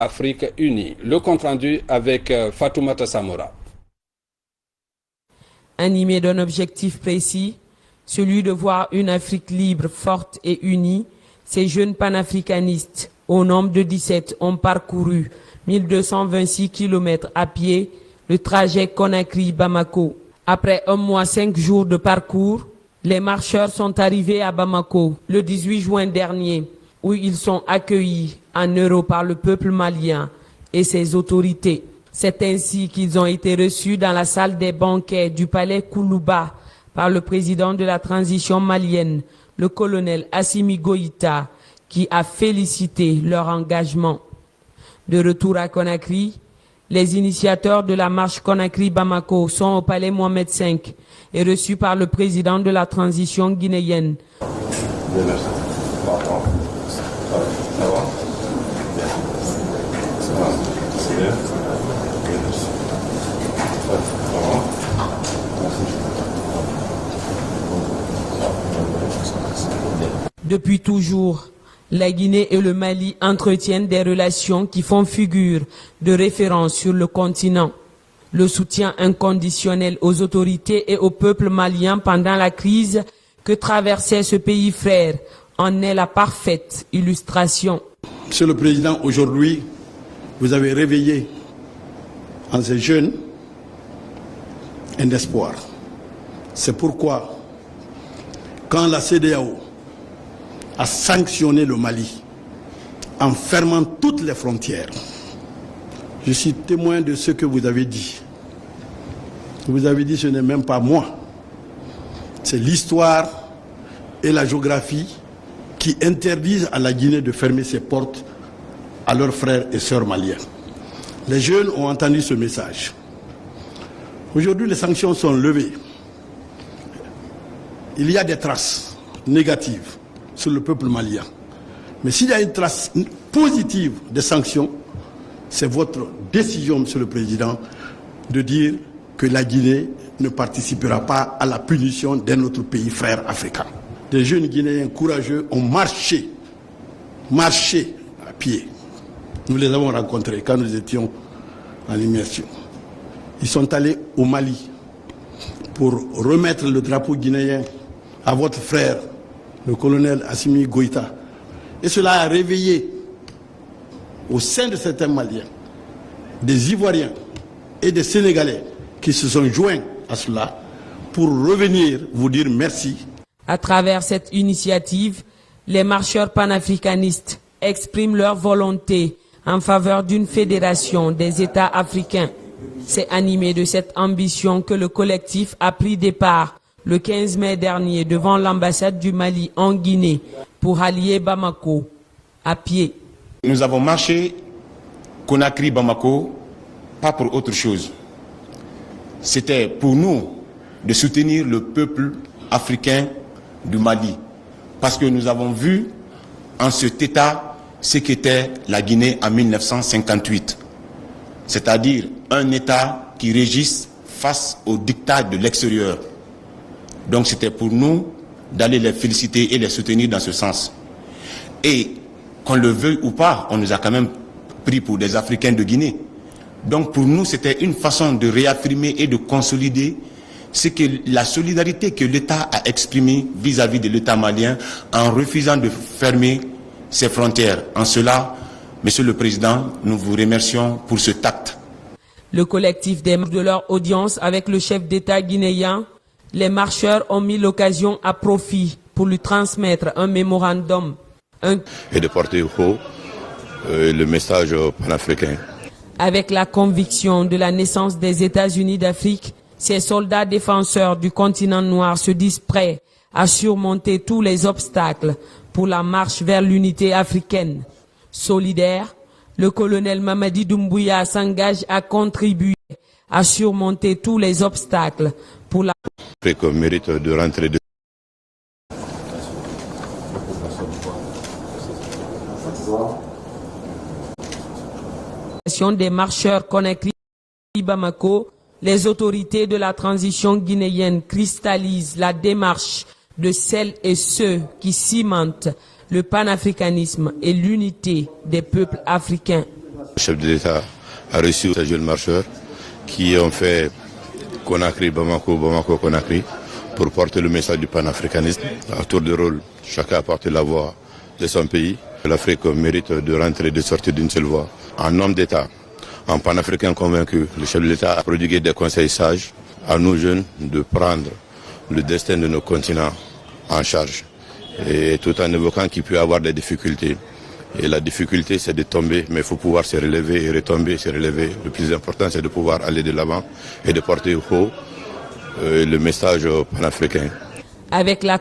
Afrique unie. Le compte-rendu avec Fatoumata Samora. Animé d'un objectif précis, celui de voir une Afrique libre, forte et unie, ces jeunes panafricanistes, au nombre de 17, ont parcouru 1226 km à pied le trajet Conakry-Bamako. Après 1 mois 5 jours de parcours, les marcheurs sont arrivés à Bamako le 18 juin dernier, où ils sont accueillis en euros par le peuple malien et ses autorités. C'est ainsi qu'ils ont été reçus dans la salle des banquets du palais Koulouba par le président de la transition malienne, le colonel Assimi Goïta, qui a félicité leur engagement. De retour à Conakry, les initiateurs de la marche Conakry-Bamako sont au palais Mohamed V et reçus par le président de la transition guinéenne. Depuis toujours, la Guinée et le Mali entretiennent des relations qui font figure de référence sur le continent. Le soutien inconditionnel aux autorités et au peuple malien pendant la crise que traversait ce pays frère en est la parfaite illustration. Monsieur le Président, aujourd'hui, vous avez réveillé en ces jeunes un espoir. C'est pourquoi, quand la CEDEAO a sanctionné le Mali en fermant toutes les frontières, je suis témoin de ce que vous avez dit. Vous avez dit, ce n'est même pas moi. C'est l'histoire et la géographie qui interdisent à la Guinée de fermer ses portes à leurs frères et sœurs maliens. Les jeunes ont entendu ce message. Aujourd'hui, les sanctions sont levées. Il y a des traces négatives sur le peuple malien. Mais s'il y a une trace positive des sanctions, c'est votre décision, Monsieur le Président, de dire que la Guinée ne participera pas à la punition d'un autre pays frère africain. Des jeunes Guinéens courageux ont marché à pied. Nous les avons rencontrés quand nous étions en immersion. Ils sont allés au Mali pour remettre le drapeau guinéen à votre frère, le colonel Assimi Goïta. Et cela a réveillé au sein de certains Maliens des Ivoiriens et des Sénégalais qui se sont joints à cela pour revenir vous dire merci. À travers cette initiative, les marcheurs panafricanistes expriment leur volonté en faveur d'une fédération des États africains. C'est animé de cette ambition que le collectif a pris départ le 15 mai dernier devant l'ambassade du Mali en Guinée pour allier Bamako à pied. Nous avons marché Conakry-Bamako pas pour autre chose. C'était pour nous de soutenir le peuple africain du Mali, parce que nous avons vu en cet état ce qu'était la Guinée en 1958, c'est-à-dire un état qui régisse face au diktat de l'extérieur. Donc c'était pour nous d'aller les féliciter et les soutenir dans ce sens. Et qu'on le veuille ou pas, on nous a quand même pris pour des Africains de Guinée. Donc pour nous, c'était une façon de réaffirmer et de consolider ce que la solidarité que l'État a exprimée vis-à-vis de l'État malien en refusant de fermer ses frontières. En cela, Monsieur le Président, nous vous remercions pour ce tact. Le collectif des membres de leur audience avec le chef d'État guinéen, les marcheurs ont mis l'occasion à profit pour lui transmettre un mémorandum. Et de porter haut le message panafricain. Avec la conviction de la naissance des États-Unis d'Afrique, ces soldats défenseurs du continent noir se disent prêts à surmonter tous les obstacles pour la marche vers l'unité africaine. Solidaire, le colonel Mamadi Doumbouya s'engage à contribuer à surmonter tous les obstacles pour la mérite de rentrer de des marcheurs Conakry-Bamako. Les autorités de la transition guinéenne cristallisent la démarche de celles et ceux qui cimentent le panafricanisme et l'unité des peuples africains. Le chef de l'État a reçu ces jeunes marcheurs qui ont fait Conakry, Bamako, Bamako, Conakry pour porter le message du panafricanisme. À tour de rôle, chacun a porté la voix de son pays. L'Afrique mérite de rentrer et de sortir d'une seule voix. En homme d'État, en panafricain convaincu, le chef de l'État a prodigué des conseils sages à nous jeunes de prendre le destin de nos continents en charge. Et tout en évoquant qu'il peut y avoir des difficultés. Et la difficulté, c'est de tomber, mais il faut pouvoir se relever et retomber, se relever. Le plus important, c'est de pouvoir aller de l'avant et de porter haut le message panafricain. Avec la